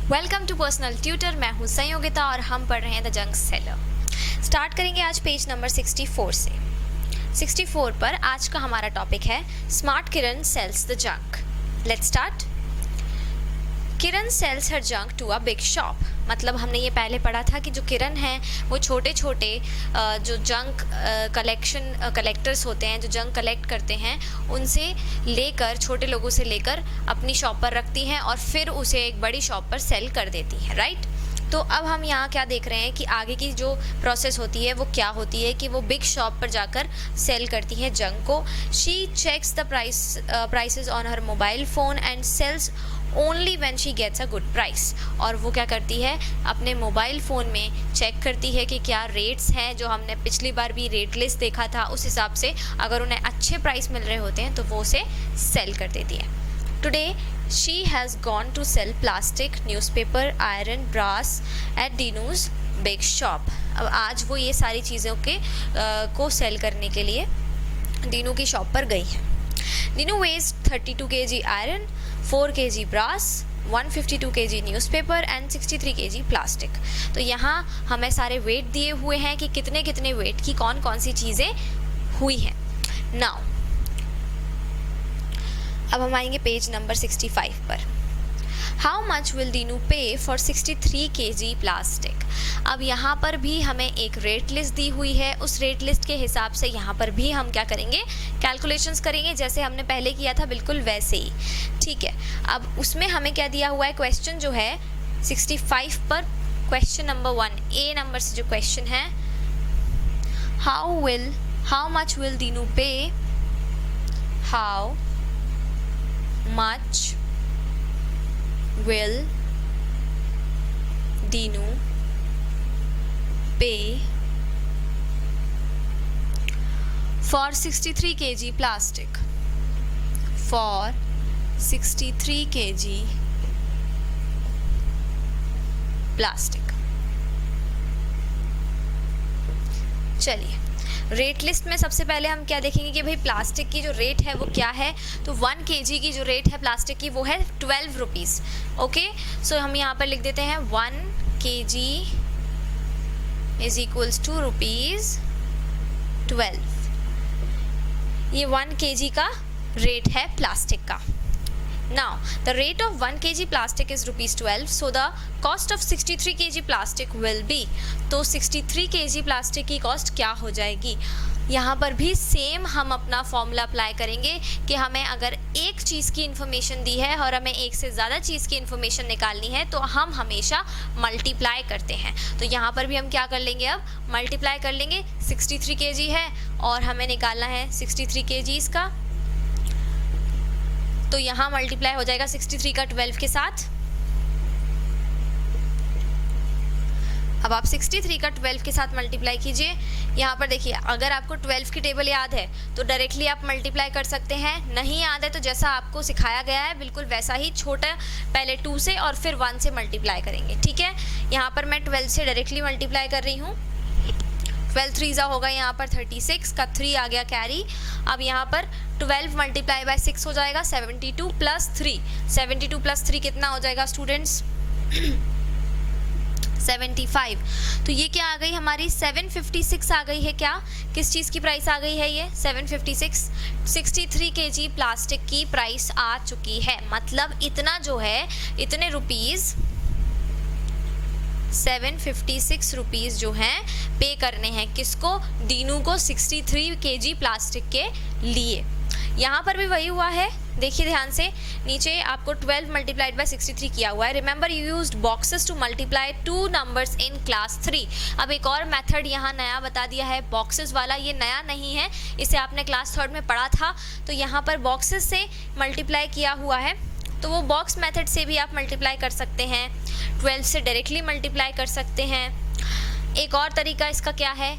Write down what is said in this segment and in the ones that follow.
Welcome to personal tutor. मैं हूँ संयोगिता और हम पढ़ रहे हैं द जंक सेलर। स्टार्ट करेंगे आज पेज नंबर 64 से। 64 पर आज का हमारा टॉपिक है smart Kiran sells the junk. Let's start. Kiran sells her junk to a big shop. मतलब हमने ये पहले पढ़ा था कि जो किरण है वो छोटे छोटे जो जंक कलेक्टर्स होते हैं, जो जंक कलेक्ट करते हैं, उनसे लेकर, छोटे लोगों से लेकर अपनी शॉप पर रखती हैं और फिर उसे एक बड़ी शॉप पर सेल कर देती है, राइट। तो अब हम यहाँ क्या देख रहे हैं कि आगे की जो प्रोसेस होती है वो क्या होती है कि वो बिग शॉप पर जाकर सेल करती है जंक को। She checks the prices on her mobile phone and sells only when she gets a good price. और वो क्या करती है, अपने मोबाइल फ़ोन में चेक करती है कि क्या रेट्स हैं, जो हमने पिछली बार भी रेट लिस्ट देखा था उस हिसाब से अगर उन्हें अच्छे प्राइस मिल रहे होते हैं तो वो उसे सेल कर देती है। Today she has gone to sell plastic, newspaper, iron, brass at Dinu's big shop। अब आज वो ये सारी चीज़ों के को सेल करने के लिए दीनू की शॉप पर गई है। Dinu weighs 32 kg iron, 4 kg brass, 152 kg newspaper and 63 kg plastic. तो यहाँ हमें सारे वेट दिए हुए हैं कि कितने कितने वेट की कौन कौन सी चीज़ें हुई हैं। नाउ अब हम आएंगे पेज नंबर 65 पर। हाउ मच विल दीनू पे फॉर 63 kg प्लास्टिक। अब यहाँ पर भी हमें एक रेट लिस्ट दी हुई है, उस रेट लिस्ट के हिसाब से यहाँ पर भी हम क्या करेंगे, कैलकुलेशंस करेंगे जैसे हमने पहले किया था, बिल्कुल वैसे ही, ठीक है। अब उसमें हमें क्या दिया हुआ है, क्वेश्चन जो है 65 पर, क्वेश्चन नंबर 1 ए नंबर से जो क्वेश्चन है, हाउ मच विल दीनू पे, how much will Dinu pay for 63 kg plastic? For 63 kg plastic। चलिए, रेट लिस्ट में सबसे पहले हम क्या देखेंगे कि भाई प्लास्टिक की जो रेट है वो क्या है। तो 1 kg की जो रेट है प्लास्टिक की वो है 12 रुपीज़। ओके, सो हम यहाँ पर लिख देते हैं 1 kg इज इक्वल्स टू ₹12। ये 1 kg का रेट है प्लास्टिक का। Now the rate of 1 kg plastic is ₹12, so the cost of 63 kg plastic will be। तो 63 kg प्लास्टिक की कॉस्ट क्या हो जाएगी। यहाँ पर भी सेम हम अपना फॉर्मूला अप्लाई करेंगे कि हमें अगर एक चीज़ की इन्फॉर्मेशन दी है और हमें एक से ज़्यादा चीज़ की इन्फॉर्मेशन निकालनी है तो हम हमेशा मल्टीप्लाई करते हैं। तो यहाँ पर भी हम क्या कर लेंगे, अब मल्टीप्लाई कर लेंगे। 63 kg है और हमें निकालना है 63 kgs का, तो यहाँ मल्टीप्लाई हो जाएगा 63 का 12 के साथ। अब आप 63 का 12 के साथ मल्टीप्लाई कीजिए। यहाँ पर देखिए, अगर आपको 12 की टेबल याद है तो डायरेक्टली आप मल्टीप्लाई कर सकते हैं, नहीं याद है तो जैसा आपको सिखाया गया है बिल्कुल वैसा ही, छोटा पहले 2 से और फिर 1 से मल्टीप्लाई करेंगे, ठीक है। यहाँ पर मैं 12 से डायरेक्टली मल्टीप्लाई कर रही हूँ। 12 3 होगा यहाँ पर 36 का 3 आ गया कैरी। अब यहाँ पर 12 मल्टीप्लाई बाय 6 हो जाएगा 72 प्लस 3। 72 प्लस 3 कितना हो जाएगा स्टूडेंट्स 75। तो ये क्या आ गई हमारी 756 आ गई है। क्या, किस चीज़ की प्राइस आ गई है ये 756, 63 kg प्लास्टिक की प्राइस आ चुकी है। मतलब इतना जो है, इतने रुपीज़ 756 रुपीज़ जो हैं पे करने हैं किसको, दीनू को 63 kg प्लास्टिक के लिए। यहाँ पर भी वही हुआ है, देखिए ध्यान से, नीचे आपको 12 मल्टीप्लाइड बाय 63 किया हुआ है। Remember you used boxes to multiply 2 numbers in class 3। अब एक और मेथड यहाँ नया बता दिया है, बॉक्सेस वाला। ये नया नहीं है, इसे आपने क्लास 3 में पढ़ा था। तो यहाँ पर बॉक्सेस से मल्टीप्लाई किया हुआ है, तो वो बॉक्स मेथड से भी आप मल्टीप्लाई कर सकते हैं, 12 से डायरेक्टली मल्टीप्लाई कर सकते हैं। एक और तरीका इसका क्या है,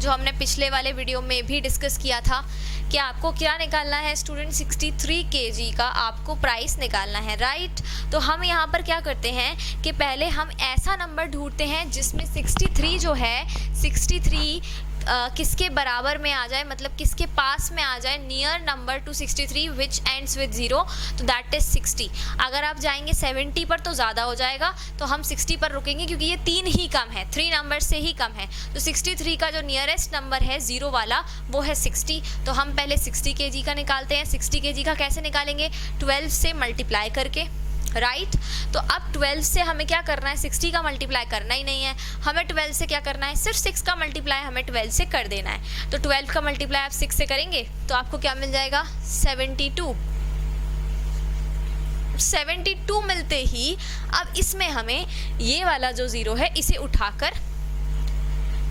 जो हमने पिछले वाले वीडियो में भी डिस्कस किया था, कि आपको क्या निकालना है स्टूडेंट, 63 kg का आपको प्राइस निकालना है, राइट। तो हम यहाँ पर क्या करते हैं कि पहले हम ऐसा नंबर ढूंढते हैं जिसमें 63 जो है, 63 किसके बराबर में आ जाए, मतलब किसके पास में आ जाए, near number two 63 which ends with 0, तो दैट इज 60। अगर आप जाएंगे 70 पर तो ज़्यादा हो जाएगा, तो हम 60 पर रुकेंगे क्योंकि ये 3 ही कम है, 3 नंबर से ही कम है। तो 63 का जो नियरेस्ट नंबर है 0 वाला वो है 60। तो हम पहले 60 kg का निकालते हैं। 60 kg का कैसे निकालेंगे, 12 से मल्टीप्लाई करके, राइट। तो अब 12 से हमें क्या करना है, 60 का मल्टीप्लाई करना ही नहीं है, हमें 12 से क्या करना है, सिर्फ 6 का मल्टीप्लाई हमें 12 से कर देना है। तो 12 का मल्टीप्लाई आप 6 से करेंगे तो आपको क्या मिल जाएगा, 72। 72 मिलते ही अब इसमें हमें ये वाला जो 0 है इसे उठाकर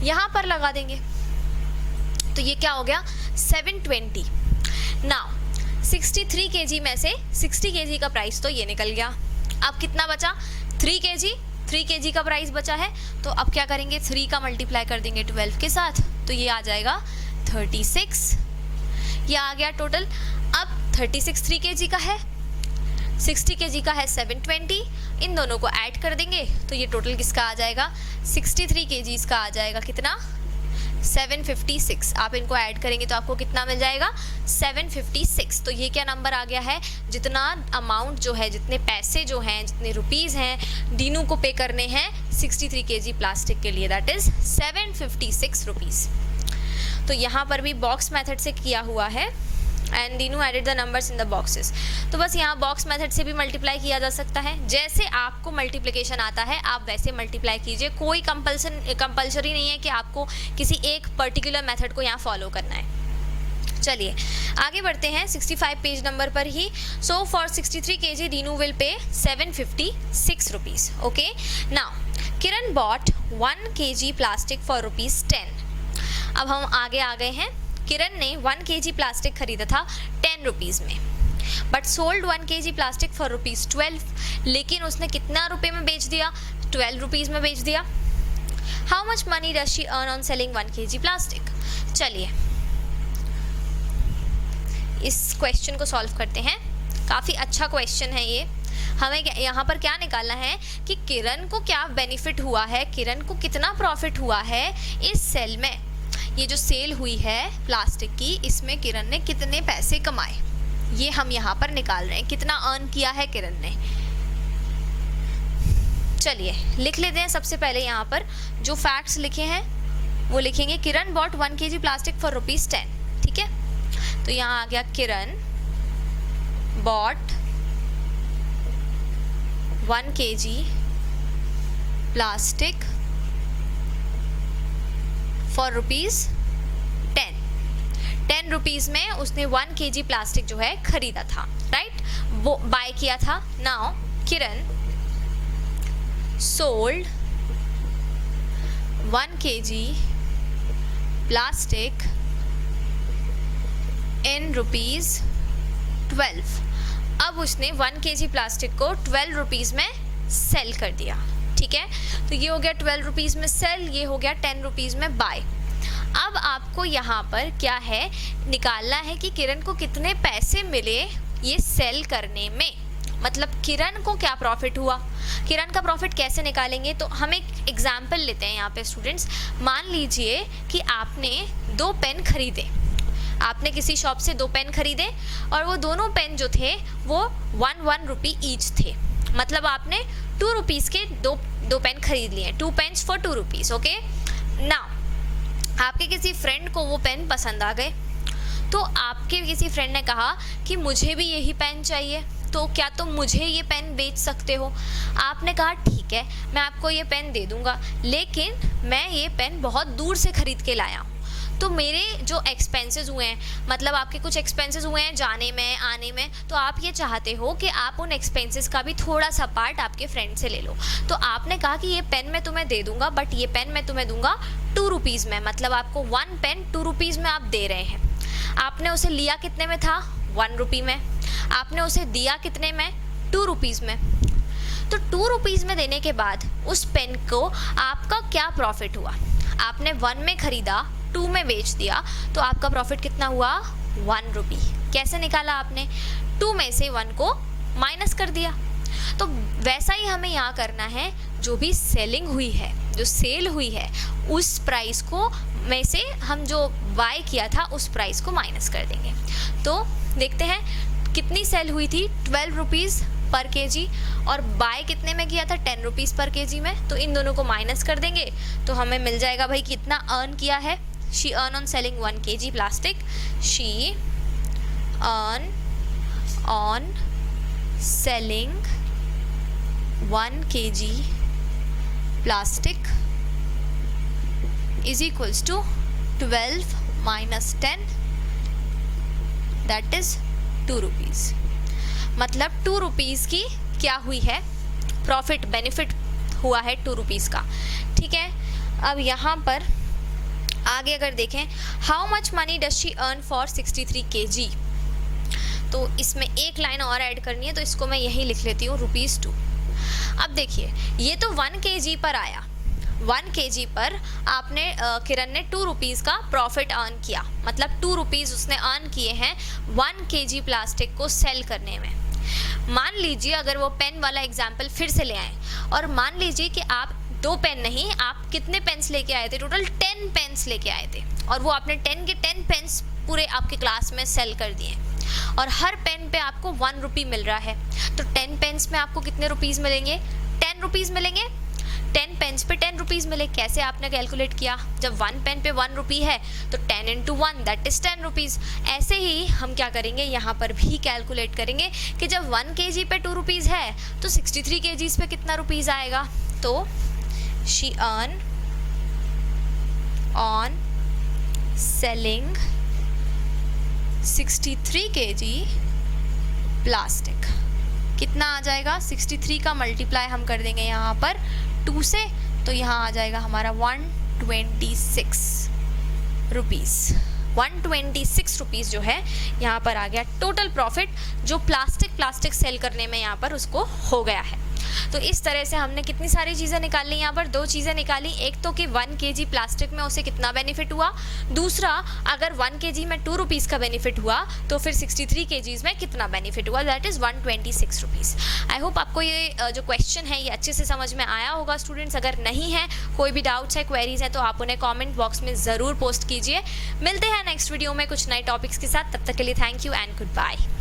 यहाँ पर लगा देंगे, तो ये क्या हो गया, 720। नाउ 63 kg में से 60 kg का प्राइस तो ये निकल गया। अब कितना बचा, 3 kg। 3 kg का प्राइस बचा है, तो अब क्या करेंगे, 3 का मल्टीप्लाई कर देंगे 12 के साथ, तो ये आ जाएगा 36। ये आ गया टोटल। अब 36 3 kg का है, 60 kg का है 720, इन दोनों को ऐड कर देंगे तो ये टोटल किसका आ जाएगा, 63 kg का आ जाएगा, कितना, 756। आप इनको ऐड करेंगे तो आपको कितना मिल जाएगा, 756। तो ये क्या नंबर आ गया है, जितना अमाउंट जो है, जितने पैसे जो हैं, जितने रुपीज़ हैं दीनू को पे करने हैं 63 kg प्लास्टिक के लिए, दैट इज़ 756 रुपीज़। तो यहाँ पर भी बॉक्स मेथड से किया हुआ है, and Dinu added the numbers in the boxes. तो बस यहाँ बॉक्स मेथड से भी मल्टीप्लाई किया जा सकता है, जैसे आपको मल्टीप्लिकेशन आता है आप वैसे मल्टीप्लाई कीजिए, कोई कंपल्सरी नहीं है कि आपको किसी एक पर्टिकुलर मेथड को यहाँ फॉलो करना है। चलिए आगे बढ़ते हैं 65 पेज नंबर पर ही। So for 63 kg Dinu will pay 756 rupees. Okay, now Kiran bought 1 kg plastic for ₹10। अब हम आगे आ गए हैं। किरण ने 1 kg प्लास्टिक खरीदा था 10 रुपीज़ में, but sold 1 kg plastic for ₹12। लेकिन उसने कितना रुपए में बेच दिया, 12 रुपीज़ में बेच दिया। How much money does she earn on selling 1 kg plastic. चलिए इस क्वेश्चन को सॉल्व करते हैं। काफ़ी अच्छा क्वेश्चन है ये। हमें यहाँ पर क्या निकालना है कि किरण को क्या बेनिफिट हुआ है, किरण को कितना प्रॉफिट हुआ है इस सेल में। ये जो सेल हुई है प्लास्टिक की, इसमें किरण ने कितने पैसे कमाए, ये हम यहाँ पर निकाल रहे हैं, कितना अर्न किया है किरण ने। चलिए लिख लेते हैं। सबसे पहले यहाँ पर जो फैक्ट्स लिखे हैं वो लिखेंगे। Kiran bought 1 kg plastic for ₹10। ठीक है, तो यहाँ आ गया Kiran bought 1 kg plastic for ₹10। 10 rupees में उसने 1 kg प्लास्टिक जो है खरीदा था, राइट, वो बाय किया था। Now Kiran sold 1 kg plastic in ₹12। अब उसने 1 kg प्लास्टिक को 12 रुपीज़ में सेल कर दिया। ठीक है, तो ये हो गया 12 रुपीज़ में सेल, ये हो गया 10 रुपीज़ में बाय। अब आपको यहाँ पर क्या है, निकालना है कि किरण को कितने पैसे मिले ये सेल करने में, मतलब किरण को क्या प्रॉफिट हुआ। किरण का प्रॉफिट कैसे निकालेंगे, तो हम एक एग्जाम्पल लेते हैं यहाँ पे स्टूडेंट्स। मान लीजिए कि आपने 2 पेन खरीदे, आपने किसी शॉप से 2 पेन खरीदे और वो दोनों पेन जो थे वो 1 रुपी ईच थे, मतलब आपने 2 रुपीज़ के दो पेन खरीद लिए, 2 pens for 2 rupees. Okay, now आपके किसी फ्रेंड को वो पेन पसंद आ गए, तो आपके किसी फ्रेंड ने कहा कि मुझे भी यही पेन चाहिए, तो क्या तुम मुझे ये पेन बेच सकते हो। आपने कहा ठीक है, मैं आपको ये पेन दे दूँगा, लेकिन मैं ये पेन बहुत दूर से ख़रीद के लाया हूँ, तो मेरे जो एक्सपेंसेस हुए हैं, मतलब आपके कुछ एक्सपेंसेस हुए हैं जाने में आने में, तो आप ये चाहते हो कि आप उन एक्सपेंसेस का भी थोड़ा सा पार्ट आपके फ्रेंड से ले लो। तो आपने कहा कि ये पेन मैं तुम्हें दे दूंगा, बट ये पेन मैं तुम्हें दूंगा 2 रुपीज़ में, मतलब आपको 1 पेन 2 रुपीज़ में आप दे रहे हैं। आपने उसे लिया कितने में था, 1 रुपी में। आपने उसे दिया कितने में, 2 रुपीज़ में। तो 2 रुपीज़ में देने के बाद उस पेन को आपका क्या प्रॉफिट हुआ, आपने 1 में ख़रीदा, 2 में बेच दिया, तो आपका प्रॉफिट कितना हुआ, 1 रुपी। कैसे निकाला आपने, 2 में से 1 को माइनस कर दिया। तो वैसा ही हमें यहाँ करना है, जो भी सेलिंग हुई है, जो सेल हुई है, उस प्राइस को में से हम जो बाय किया था उस प्राइस को माइनस कर देंगे। तो देखते हैं कितनी सेल हुई थी, 12 रुपीज़ पर केजी, और बाय कितने में किया था, 10 रुपीज़ पर केजी में। तो इन दोनों को माइनस कर देंगे तो हमें मिल जाएगा भाई कितना अर्न किया है। She earn on selling 1 kg plastic, she earn on selling 1 kg plastic is equals to 12 minus 10, that is 2 rupees. मतलब 2 रुपीज़ की क्या हुई है, प्रॉफिट, बेनिफिट हुआ है 2 रुपीज़ का। ठीक है, अब यहाँ पर आगे अगर देखें, how much money does she earn for 63 kg, तो इसमें एक लाइन और ऐड करनी है, तो इसको मैं यही लिख लेती हूँ ₹2। अब देखिए ये तो 1 kg पर आया, 1 kg पर आपने किरण ने 2 रुपीज़ का प्रॉफिट अर्न किया, मतलब 2 रुपीज़ उसने अर्न किए हैं 1 kg प्लास्टिक को सेल करने में। मान लीजिए अगर वो पेन वाला एग्जाम्पल फिर से ले आए, और मान लीजिए कि आप 2 पेन नहीं, आप कितने पेन्स लेके आए थे, टोटल 10 पेन्स लेके आए थे, और वो आपने 10 के 10 पेन्स पूरे आपके क्लास में सेल कर दिए, और हर पेन पे आपको 1 रुपी मिल रहा है। तो 10 पेन्स में आपको कितने रुपीज़ मिलेंगे, 10 रुपीज़ मिलेंगे। 10 पेन्स पे 10 रुपीज़ मिले, कैसे आपने कैलकुलेट किया, जब 1 पेन पे 1 रुपी है तो 10 × 1 दैट इज़ 10 रुपीज़। ऐसे ही हम क्या करेंगे, यहाँ पर भी कैलकुलेट करेंगे कि जब 1 kg पे 2 रुपीज़ है तो 63 kgs पे कितना रुपीज़ आएगा। तो she earn on selling 63 kg plastic, कितना आ जाएगा, 63 का मल्टीप्लाई हम कर देंगे यहाँ पर 2 से, तो यहाँ आ जाएगा हमारा 126 रुपीज़। 126 रुपीज़ जो है यहाँ पर आ गया टोटल प्रॉफिट, जो प्लास्टिक सेल करने में यहाँ पर उसको हो गया है। तो इस तरह से हमने कितनी सारी चीज़ें निकाल ली, यहाँ पर 2 चीज़ें निकाली। एक तो कि 1 kg प्लास्टिक में उसे कितना बेनिफिट हुआ, दूसरा अगर 1 kg में 2 रुपीज़ का बेनिफिट हुआ तो फिर 63 kgs में कितना बेनिफिट हुआ, that is 126 rupees. I hope आपको ये जो क्वेश्चन है ये अच्छे से समझ में आया होगा स्टूडेंट्स। अगर नहीं है, कोई भी डाउट्स है, क्वेरीज है, तो आप उन्हें कॉमेंट बॉक्स में ज़रूर पोस्ट कीजिए। मिलते हैं नेक्स्ट वीडियो में कुछ नए टॉपिक्स के साथ, तब तक के लिए thank you and good bye.